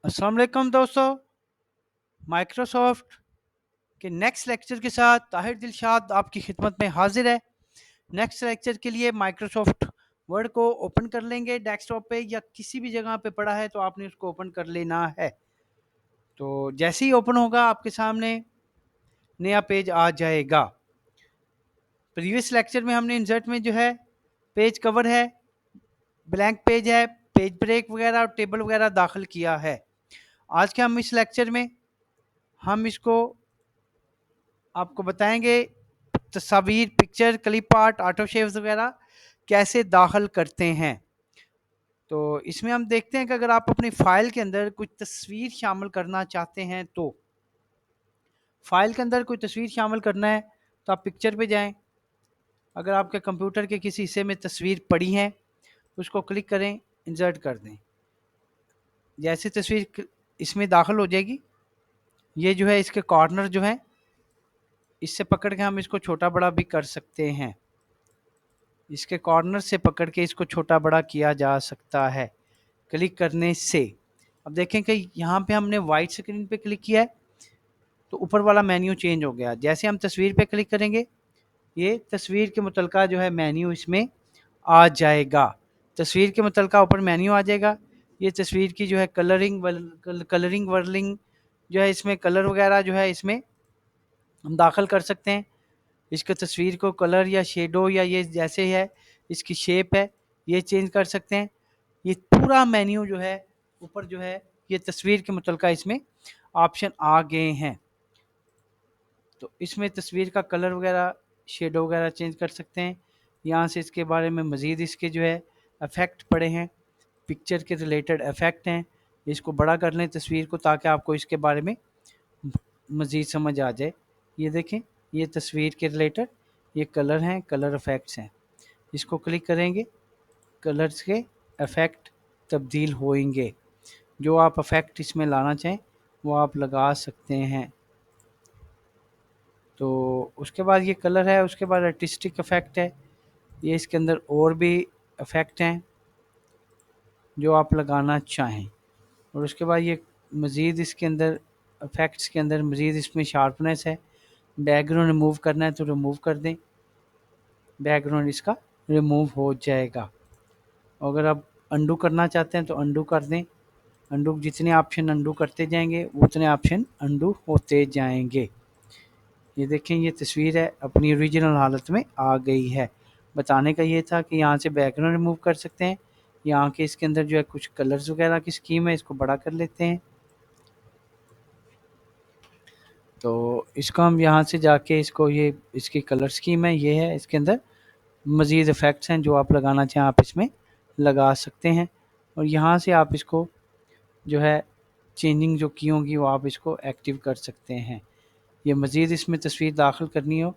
अस्सलाम वालेकुम दोस्तों। माइक्रोसॉफ्ट के नेक्स्ट लेक्चर के साथ ताहिर दिलशाद आपकी खिदमत में हाजिर है। नेक्स्ट लेक्चर के लिए माइक्रोसॉफ्ट वर्ड को ओपन कर लेंगे डेस्कटॉप पे या किसी भी जगह पे पड़ा है तो आपने उसको ओपन कर लेना है। तो जैसे ही ओपन होगा आपके सामने नया पेज आ जाएगा। प्रीवियस लेक्चर में हमने इंसर्ट में जो है पेज कवर है, ब्लैंक पेज है, पेज ब्रेक वगैरह और टेबल वगैरह दाखिल किया है। आज के हम इस लेक्चर में हम इसको आपको बताएंगे तस्वीर, picture, clip art, auto shaves वगैरह कैसे दाखिल करते हैं। तो इसमें हम देखते हैं कि अगर आप अपनी फाइल के अंदर कुछ तस्वीर शामिल करना चाहते हैं तो फाइल के अंदर कोई तस्वीर शामिल करना है तो आप पिक्चर पे जाएं। अगर आपके कंप्यूटर के किसी हिस्से में तस्वीर पड़ी है उसको क्लिक करें, इंसर्ट कर दें। जैसे तस्वीर इसमें दाखिल हो जाएगी, ये जो है इसके कॉर्नर जो है इससे पकड़ के हम इसको छोटा बड़ा भी कर सकते हैं। इसके कॉर्नर से पकड़ के इसको छोटा बड़ा किया जा सकता है क्लिक करने से। अब देखें कि यहाँ पे हमने वाइट स्क्रीन पे क्लिक किया है तो ऊपर वाला मेन्यू चेंज हो गया। जैसे हम तस्वीर पे क्लिक करेंगे ये तस्वीर के मुतलका जो है मेन्यू इसमें आ जाएगा। तस्वीर के मुतलका ऊपर मेन्यू आ जाएगा। ये तस्वीर की जो है कलरिंग वर्लिंग जो है इसमें कलर वगैरह जो है इसमें हम दाखिल कर सकते हैं। इसके तस्वीर को कलर या शेडो या ये जैसे है इसकी शेप है ये चेंज कर सकते हैं। ये पूरा मेन्यू जो है ऊपर जो है ये तस्वीर के मुतलका इसमें ऑप्शन आ गए हैं। तो इसमें तस्वीर का कलर वगैरह शेडो वगैरह चेंज कर सकते हैं। यहाँ से इसके बारे में मज़ीद इसके जो है इफ़ेक्ट पड़े हैं, पिक्चर के रिलेटेड इफ़ेक्ट हैं। इसको बड़ा कर लें तस्वीर को ताकि आपको इसके बारे में मज़ीद समझ आ जाए। ये देखें ये तस्वीर के रिलेटेड ये कलर हैं, कलर इफ़ेक्ट्स हैं। इसको क्लिक करेंगे कलर्स के इफ़ेक्ट तब्दील होएंगे। जो आप इफ़ेक्ट इसमें लाना चाहें वो आप लगा सकते हैं। तो उसके बाद ये कलर है, उसके बाद आर्टिस्टिक इफ़ेक्ट है। ये इसके अंदर और भी इफ़ेक्ट हैं जो आप लगाना चाहें। और उसके बाद ये मज़ीद इसके अंदर इफ़ेक्ट्स के अंदर मज़ीद इसमें शार्पनेस है। बैकग्राउंड रिमूव करना है तो रिमूव कर दें, बैकग्राउंड इसका रिमूव हो जाएगा। अगर आप अंडू करना चाहते हैं तो अंडू कर दें। अंडू जितने ऑप्शन अंडू करते जाएंगे उतने ऑप्शन अंडू होते जाएंगे। ये देखें ये तस्वीर है अपनी ओरिजिनल हालत में आ गई है। बताने का ये था कि यहाँ से बैकग्राउंड रिमूव कर सकते हैं। यहाँ के इसके अंदर जो है कुछ कलर्स वगैरह की स्कीम है, इसको बड़ा कर लेते हैं। तो इसको हम यहाँ से जाके इसको ये इसकी कलर स्कीम है, ये है इसके अंदर मज़ीद इफ़ेक्ट्स हैं जो आप लगाना चाहें आप इसमें लगा सकते हैं। और यहाँ से आप इसको जो है चेंजिंग जो की होंगी वो आप इसको एक्टिव कर सकते हैं। ये मज़ीद इसमें तस्वीर दाखिल करनी हो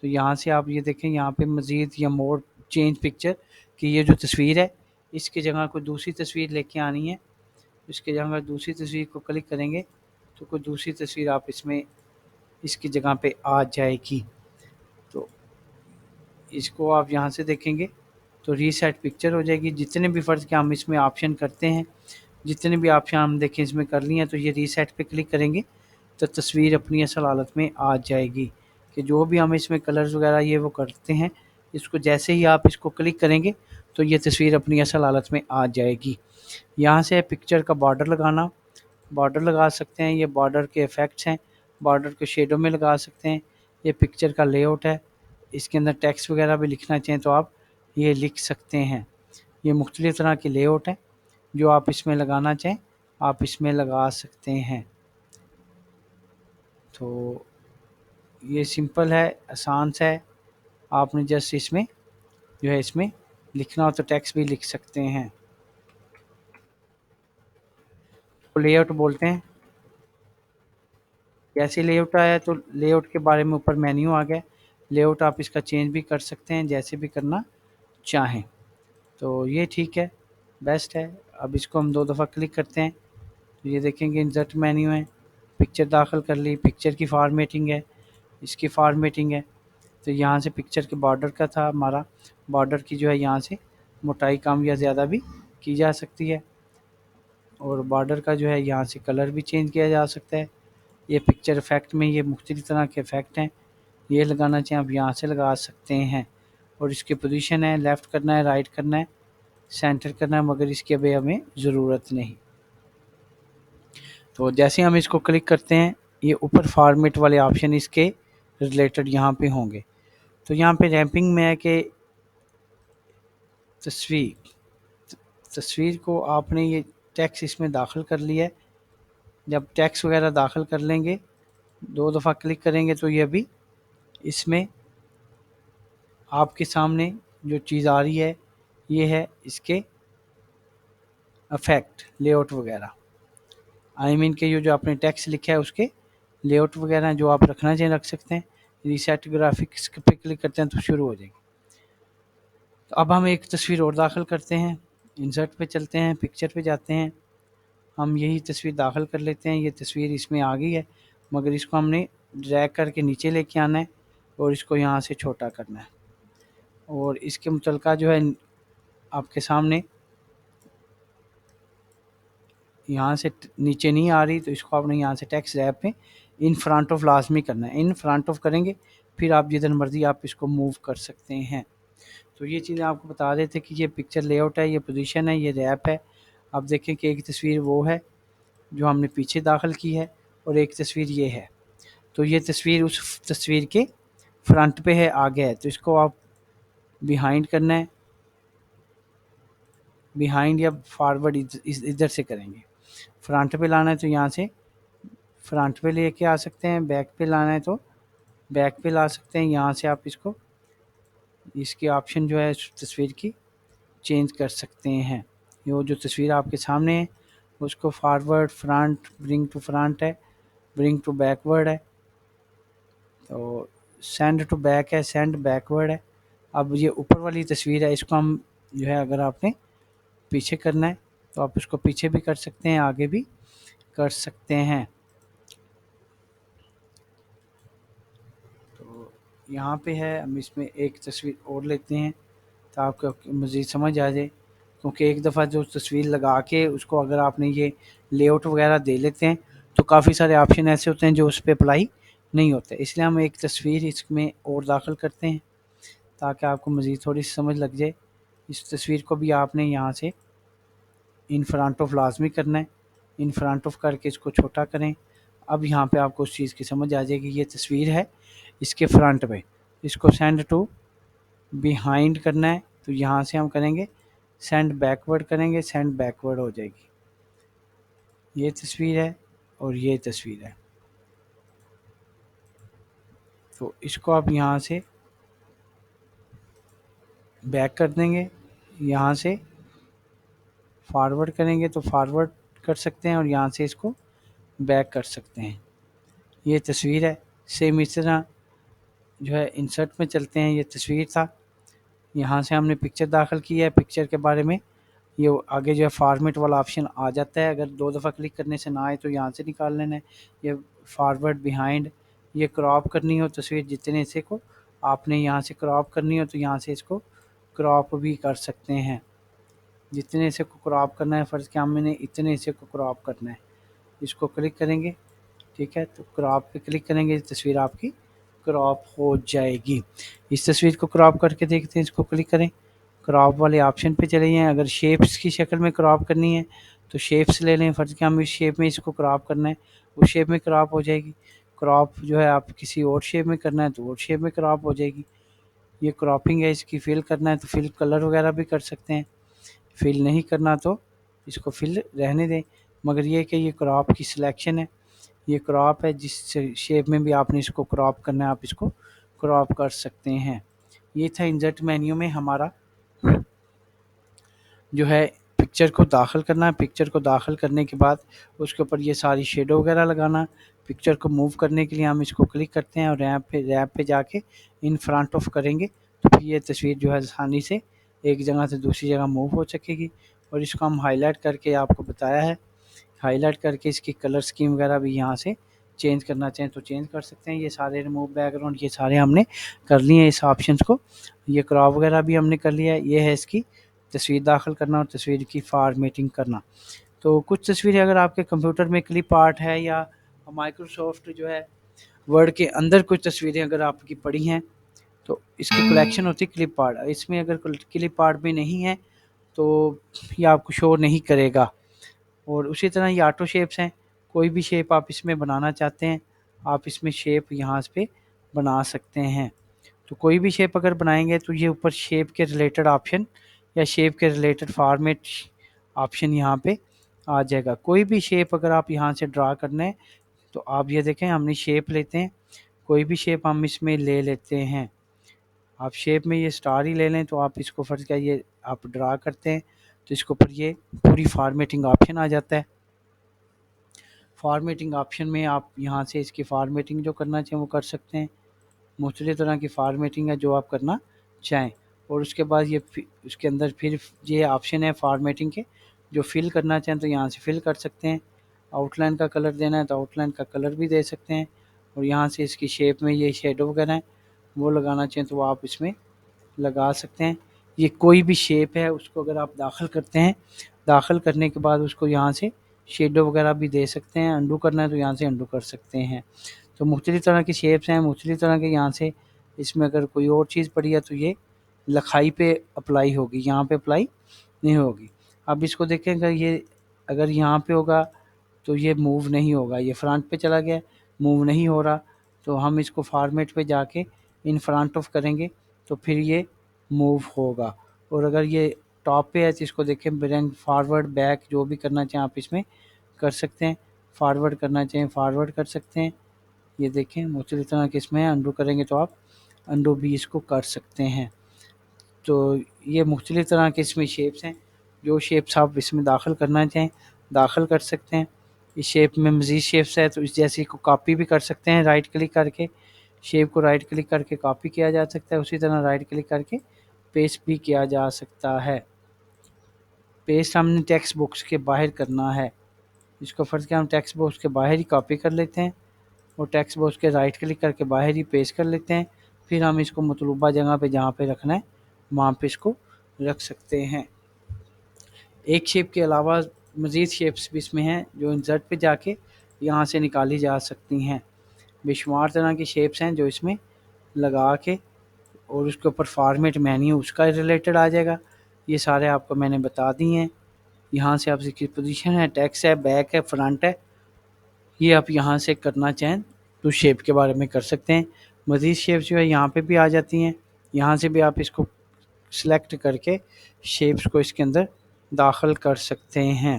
तो यहाँ से आप ये देखें यहाँ पे मज़ीद या मोर चेंज पिक्चर कि ये जो तस्वीर है इसकी जगह कोई दूसरी तस्वीर लेके आनी है। इसकी जगह दूसरी तस्वीर को क्लिक करेंगे तो कोई दूसरी तस्वीर आप इसमें इसकी जगह पे आ जाएगी। तो इसको आप यहाँ से देखेंगे तो रीसेट पिक्चर हो जाएगी। जितने भी फ़र्ज़ के हम इसमें ऑप्शन करते हैं, जितने भी ऑप्शन हम देखें इसमें कर लिए हैं तो ये रीसेट पे क्लिक करेंगे तो तस्वीर अपनी असल हालत में आ जाएगी। कि जो भी हम इसमें कलर्स वगैरह ये वो करते हैं इसको जैसे ही आप इसको क्लिक करेंगे तो ये तस्वीर अपनी असल हालत में आ जाएगी। यहाँ से पिक्चर का बॉर्डर लगाना, बॉर्डर लगा सकते हैं। ये बॉर्डर के इफ़ेक्ट्स हैं, बॉर्डर को शेडो में लगा सकते हैं। ये पिक्चर का लेआउट है, इसके अंदर टेक्स्ट वगैरह भी लिखना चाहें तो आप ये लिख सकते हैं। ये मुख्तलिफ़ तरह के लेआउट हैं जो आप इसमें लगाना चाहें आप इसमें लगा सकते हैं। तो ये सिंपल है, आसान सा है। आपने जस्ट इसमें जो है इसमें लिखना हो तो टेक्स्ट भी लिख सकते हैं। तो लेआउट बोलते हैं। जैसे लेआउट आया तो लेआउट के बारे में ऊपर मेन्यू आ गया। लेआउट आप इसका चेंज भी कर सकते हैं जैसे भी करना चाहें। तो ये ठीक है, बेस्ट है। अब इसको हम 2 दफ़ा क्लिक करते हैं तो ये देखेंगे इंसर्ट मेन्यू है, पिक्चर दाखिल कर ली, पिक्चर की फॉर्मेटिंग है, इसकी फॉर्मेटिंग है। तो यहाँ से पिक्चर के बॉर्डर का था हमारा, बॉर्डर की जो है यहाँ से मोटाई कम या ज़्यादा भी की जा सकती है। और बॉर्डर का जो है यहाँ से कलर भी चेंज किया जा सकता है। ये पिक्चर इफ़ेक्ट में ये मुख्तलिफ़ तरह के इफ़ेक्ट हैं, ये लगाना चाहें आप यहाँ से लगा सकते हैं। और इसकी पोजीशन है, लेफ़्ट करना है, राइट करना है, सेंटर करना है, मगर इसकी अभी हमें ज़रूरत नहीं। तो जैसे हम इसको क्लिक करते हैं, ये ऊपर फॉर्मेट वाले ऑप्शन इसके रिलेटेड यहाँ पे होंगे। तो यहाँ पे रैपिंग में है कि तस्वीर को आपने ये टेक्स्ट इसमें दाखिल कर लिया है। जब टेक्स्ट वगैरह दाखिल कर लेंगे, 2 दफ़ा क्लिक करेंगे तो ये अभी इसमें आपके सामने जो चीज़ आ रही है, ये है इसके इफ़ेक्ट, लेआउट वगैरह। आई मीन के ये जो आपने टेक्स्ट लिखा है उसके लेआउट वगैरह जो आप रखना चाहें रख सकते हैं। रीसेट ग्राफिक्स पे क्लिक करते हैं तो शुरू हो जाएगी। तो अब हम एक तस्वीर और दाखिल करते हैं, इंसर्ट पे चलते हैं, पिक्चर पे जाते हैं, हम यही तस्वीर दाखिल कर लेते हैं। ये तस्वीर इसमें आ गई है, मगर इसको हमने ड्रैग करके नीचे लेके आना है और इसको यहाँ से छोटा करना है। और इसके मुतल्लिका जो है आपके सामने यहाँ से नीचे नहीं आ रही, तो इसको आपने यहाँ से टेक्स्ट रैप में इन फ्रंट ऑफ लाजमी करना है। इन फ्रंट ऑफ करेंगे, फिर आप जिधर मर्जी आप इसको मूव कर सकते हैं। तो ये चीज़ें आपको बता देते कि ये पिक्चर लेआउट है, ये पोजीशन है, ये रैप है। आप देखें कि एक तस्वीर वो है जो हमने पीछे दाखिल की है और एक तस्वीर ये है। तो ये तस्वीर उस तस्वीर के फ्रंट पे है, आगे है, तो इसको आप बिहाइंड करना है, बिहाइंड या फॉरवर्ड इधर से करेंगे। फ्रंट पे लाना है तो यहाँ से फ्रंट पे लेके आ सकते हैं, बैक पे लाना है तो बैक पे ला सकते हैं। यहाँ से आप इसको इसकी ऑप्शन जो है तस्वीर की चेंज कर सकते हैं। ये जो तस्वीर आपके सामने है उसको forward, front, bring to front है, ब्रिंग टू बैकवर्ड है, तो सेंड टू बैक है, सेंड बैकवर्ड है। अब ये ऊपर वाली तस्वीर है, इसको हम जो है अगर आपने पीछे करना है तो आप इसको पीछे भी कर सकते हैं, आगे भी कर सकते हैं। तो यहाँ पे है, हम इसमें एक तस्वीर और लेते हैं तो आपको मज़ीद समझ आ जाए, क्योंकि एक दफ़ा जो तस्वीर लगा के उसको अगर आपने ये लेआउट वगैरह दे लेते हैं तो काफ़ी सारे ऑप्शन ऐसे होते हैं जो उस पर अप्लाई नहीं होते। इसलिए हम एक तस्वीर इसमें और दाखिल करते हैं ताकि आपको मज़ीद थोड़ी सी समझ लग जाए। इस तस्वीर को भी आपने यहाँ से इन फ्रंट ऑफ लाजमी करना है, इन फ्रंट ऑफ करके इसको छोटा करें। अब यहाँ पे आपको उस चीज़ की समझ आ जाएगी, ये तस्वीर है इसके फ्रंट पे, इसको सेंड टू बिहाइंड करना है तो यहाँ से हम करेंगे सेंड बैकवर्ड, करेंगे सेंड बैकवर्ड हो जाएगी। ये तस्वीर है और ये तस्वीर है, तो इसको आप यहाँ से बैक कर देंगे, यहाँ से फॉरवर्ड करेंगे तो फॉरवर्ड कर सकते हैं और यहाँ से इसको बैक कर सकते हैं। ये तस्वीर है। सेम इस तरह जो है इंसर्ट में चलते हैं, ये तस्वीर था, यहाँ से हमने पिक्चर दाखिल की है, पिक्चर के बारे में ये आगे जो है फॉर्मेट वाला ऑप्शन आ जाता है। अगर 2 दफ़ा क्लिक करने से ना आए तो यहाँ से निकाल लेना है। ये फॉरवर्ड, बिहाइंड, ये क्रॉप करनी हो तस्वीर जितने से को आपने यहाँ से क्रॉप करनी हो तो यहाँ से इसको क्रॉप भी कर सकते हैं। जितने हिस्से को क्रॉप करना है, फ़र्ज़ किया मैंने इतने हिस्से को क्रॉप करना है, इसको क्लिक करेंगे, ठीक है, तो क्रॉप पे क्लिक करेंगे, तस्वीर आपकी क्रॉप हो जाएगी। इस तस्वीर को क्रॉप करके देखते हैं, इसको क्लिक करें, क्रॉप वाले ऑप्शन पे चले जाएँ। अगर शेप्स की शक्ल में क्रॉप करनी है तो शेप्स ले लें, फ़र्ज़ किया हम इस शेप में इसको क्रॉप करना है, उस शेप में क्रॉप हो जाएगी। क्रॉप जो है आप किसी और शेप में करना है तो और शेप में क्रॉप हो जाएगी। ये क्रॉपिंग है, इसकी फिल करना है तो फिल कलर वगैरह भी कर सकते हैं, फिल नहीं करना तो इसको फिल रहने दें। मगर ये कि ये क्रॉप की सिलेक्शन है, ये क्रॉप है, जिस शेप में भी आपने इसको क्रॉप करना है आप इसको क्रॉप कर सकते हैं। ये था इंसर्ट मेन्यू में हमारा जो है पिक्चर को दाखिल करना है। पिक्चर को दाखिल करने के बाद उसके ऊपर ये सारी शेडो वगैरह लगाना। पिक्चर को मूव करने के लिए हम इसको क्लिक करते हैं और रैप पे जाके इन फ्रंट ऑफ करेंगे तो फिर ये तस्वीर जो है आसानी से एक जगह से दूसरी जगह मूव हो सकेगी। और इसको हम हाईलाइट करके आपको बताया है, हाईलाइट करके इसकी कलर स्कीम वगैरह भी यहाँ से चेंज करना चाहें तो चेंज कर सकते हैं। ये सारे रिमूव बैकग्राउंड ये सारे हमने कर लिए हैं इस ऑप्शंस को। ये क्रॉप वगैरह भी हमने कर लिया है। ये है इसकी तस्वीर दाखिल करना और तस्वीर की फॉर्मेटिंग करना। तो कुछ तस्वीरें अगर आपके कंप्यूटर में क्लिप आर्ट है या माइक्रोसॉफ्ट जो है वर्ड के अंदर कुछ तस्वीरें अगर आपकी पड़ी हैं तो इसकी कलेक्शन होती है क्लिप आर्ट। इसमें अगर क्लिप आर्ट भी नहीं है तो ये आपको शो नहीं करेगा। और उसी तरह ये ऑटो शेप्स हैं, कोई भी शेप आप इसमें बनाना चाहते हैं आप इसमें शेप यहाँ पे बना सकते हैं। तो कोई भी शेप अगर बनाएंगे तो ये ऊपर शेप के रिलेटेड ऑप्शन या शेप के रिलेटेड फॉर्मेट ऑप्शन यहाँ पे आ जाएगा। कोई भी शेप अगर आप यहाँ से ड्रा करना है तो आप ये देखें हमने शेप लेते हैं, कोई भी शेप हम इसमें ले लेते हैं। आप शेप में ये स्टार ही ले लें तो आप इसको फर्ज क्या ये आप ड्रा करते हैं तो इसके ऊपर ये पूरी फॉर्मेटिंग ऑप्शन आ जाता है। फॉर्मेटिंग ऑप्शन में आप यहाँ से इसकी फॉर्मेटिंग जो करना चाहें वो कर सकते हैं। मुख्तलिफ़ तरह की फॉर्मेटिंग है जो आप करना चाहें। और उसके बाद ये उसके अंदर फिर ये ऑप्शन है फॉर्मेटिंग के, जो फिल करना चाहें तो यहाँ से फिल कर सकते हैं। आउटलाइन का कलर देना है तो आउटलाइन का कलर भी दे सकते हैं। और यहाँ से इसकी शेप में ये शेडो वगैरह है वो लगाना चाहें तो वो आप इसमें लगा सकते हैं। ये कोई भी शेप है उसको अगर आप दाखिल करते हैं, दाखिल करने के बाद उसको यहाँ से शेडो वगैरह भी दे सकते हैं। अंडू करना है तो यहाँ से अंडू कर सकते हैं। तो मुख्तलिफ़ तरह की शेप्स हैं, मुख्तलिफ़ तरह के यहाँ से इसमें अगर कोई और चीज़ पड़ी है तो ये लिखाई पे अप्लाई होगी, यहाँ पे अप्लाई नहीं होगी। अब इसको देखें अगर यहाँ पे होगा तो ये मूव नहीं होगा, ये फ्रंट पे चला गया मूव नहीं हो रहा। तो हम इसको फॉर्मेट पे जाके इन फ्रंट ऑफ करेंगे तो फिर ये मूव होगा। और अगर ये टॉप पे है तो इसको देखें ब्रिंग फॉरवर्ड बैक जो भी करना चाहें आप इसमें कर सकते हैं। फॉरवर्ड करना चाहें फॉरवर्ड कर सकते हैं। ये देखें मुख्तलिफ़ तरह के इसमें अंडू करेंगे तो आप अंडू भी इसको कर सकते हैं। तो ये मुख्तलिफ़ तरह के इसमें शेप्स हैं, जो शेप्स आप इसमें दाखिल करना चाहें दाखिल कर सकते हैं। इस शेप में मज़ीद शेप्स है तो इस जैसे को कॉपी भी कर सकते हैं, राइट क्लिक करके शेप को राइट क्लिक करके कॉपी किया जा सकता है। उसी तरह राइट क्लिक करके पेस्ट भी किया जा सकता है। पेस्ट हमने टेक्स्ट बॉक्स के बाहर करना है, इसको फ़र्ज़ किया हम टेक्स्ट बॉक्स के बाहर ही कॉपी कर लेते हैं और टेक्स्ट बॉक्स के राइट क्लिक करके बाहर ही पेस्ट कर लेते हैं। फिर हम इसको मतलूबा जगह पे जहाँ पे रखना है वहाँ पे इसको रख सकते हैं। एक शेप के अलावा मज़ीद शेप्स भी इसमें हैं जो इंसर्ट पे जाके यहाँ से निकाली जा सकती हैं। बेशुमार तरह की शेप्स हैं जो इसमें लगा के और उसके ऊपर फॉर्मेट मेन्यू उसका रिलेटेड आ जाएगा। ये सारे आपको मैंने बता दिए हैं। यहाँ से आप इसकी पोजीशन है, टेक्स्ट है, बैक है, फ्रंट है, ये आप यहाँ से करना चाहें तो शेप के बारे में कर सकते हैं। मज़ीद शेप्स जो है यहाँ पे भी आ जाती हैं, यहाँ से भी आप इसको सिलेक्ट करके शेप्स को इसके अंदर दाखिल कर सकते हैं।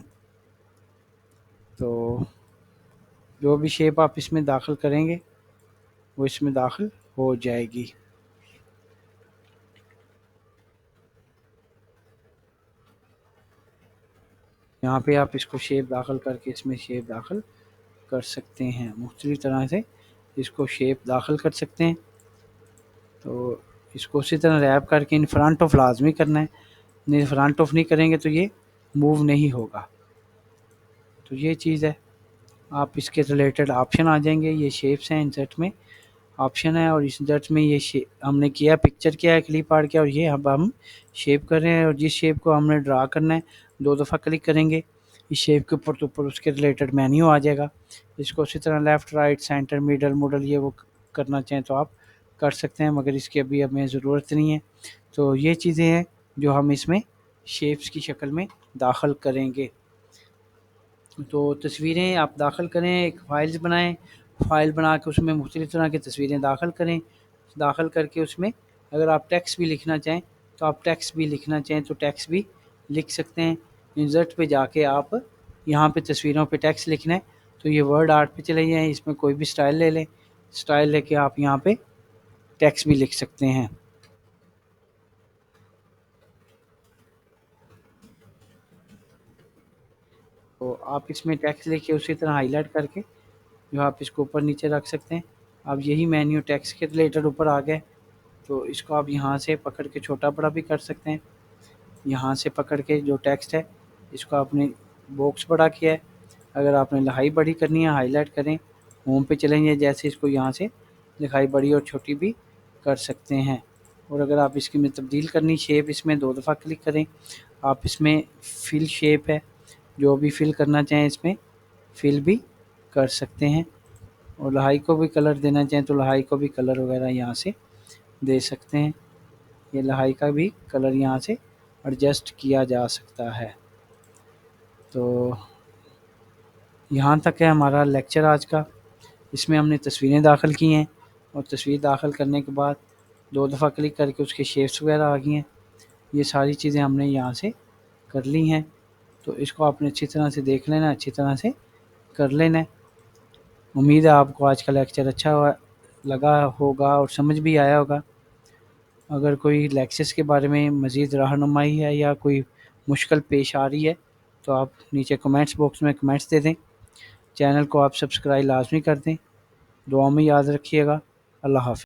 तो जो भी शेप आप इसमें दाखिल करेंगे वो इसमें दाखिल हो जाएगी। यहाँ पे आप इसको शेप दाखिल करके इसमें शेप दाखिल कर सकते हैं, मुख्तलिफ़ तरह से इसको शेप दाखिल कर सकते हैं। तो इसको उसी तरह रैप करके इन फ्रंट ऑफ लाजमी करना है, नहीं फ्रंट ऑफ नहीं करेंगे तो ये मूव नहीं होगा। तो ये चीज़ है, आप इसके रिलेटेड ऑप्शन आ जाएंगे। ये शेप्स हैं इंसर्ट में ऑप्शन है और इस इंसर्ट में ये हमने किया पिक्चर किया है क्लिप आर्ट किया और ये अब हम शेप कर रहे हैं। और जिस शेप को हमने ड्रा करना है 2 दफ़ा क्लिक करेंगे इस शेप के ऊपर तो ऊपर उसके रिलेटेड मेन्यू आ जाएगा। इसको उसी तरह लेफ़्ट राइट सेंटर मिडल मुडल ये वो करना चाहें तो आप कर सकते हैं, मगर इसकी अभी हमें ज़रूरत नहीं है। तो ये चीज़ें हैं जो हम इसमें शेप्स की शक्ल में दाखिल करेंगे। तो तस्वीरें आप दाखिल करें, एक फ़ाइल्स बनाएं, फ़ाइल बना के उसमें मुख्तलिफ़ तरह की तस्वीरें दाखिल करें। दाखिल करके उसमें अगर आप टेक्स्ट भी लिखना चाहें तो आप टेक्स्ट भी लिखना चाहें तो टेक्स्ट भी लिख सकते हैं। इंसर्ट पे जाके आप यहाँ पे तस्वीरों पे टेक्स्ट लिखना है तो ये वर्ड आर्ट पे चले जाएँ, इसमें कोई भी स्टाइल ले लें, स्टाइल लेके आप यहाँ पे टेक्स्ट भी लिख सकते हैं। तो आप इसमें टेक्स्ट लिखे उसी तरह हाईलाइट करके जो आप इसको ऊपर नीचे रख सकते हैं। अब यही मेन्यू टेक्स्ट के रिलेटेड ऊपर आ गए तो इसको आप यहाँ से पकड़ के छोटा बड़ा भी कर सकते हैं। यहाँ से पकड़ के जो टेक्स्ट है इसको आपने बॉक्स बड़ा किया है, अगर आपने लिखाई बड़ी करनी है हाईलाइट करें, होम पे चलेंगे, जैसे इसको यहाँ से लिखाई बड़ी और छोटी भी कर सकते हैं। और अगर आप इसकी में तब्दील करनी शेप इसमें 2 दफ़ा क्लिक करें। आप इसमें फिल शेप है जो भी फिल करना चाहें इसमें फिल भी कर सकते हैं, और लहाई को भी कलर देना चाहें तो लहाई को भी कलर वगैरह यहाँ से दे सकते हैं। ये लहाई का भी कलर यहाँ से एडजस्ट किया जा सकता है। तो यहाँ तक है हमारा लेक्चर आज का। इसमें हमने तस्वीरें दाखिल की हैं, और तस्वीर दाखिल करने के बाद 2 दफ़ा क्लिक करके उसके शेप्स वगैरह आ गई हैं। ये सारी चीज़ें हमने यहाँ से कर ली हैं। तो इसको आपने अच्छी तरह से देख लेना, अच्छी तरह से कर लेना है। उम्मीद है आपको आज का लेक्चर अच्छा लगा होगा और समझ भी आया होगा। अगर कोई लेक्चर्स के बारे में मज़ीद रहनुमाई है या कोई मुश्किल पेश आ रही है तो आप नीचे कमेंट्स बॉक्स में कमेंट्स दे दें। चैनल को आप सब्सक्राइब लाजमी कर दें। दुआ में याद रखिएगा। अल्लाह हाफ़िज़।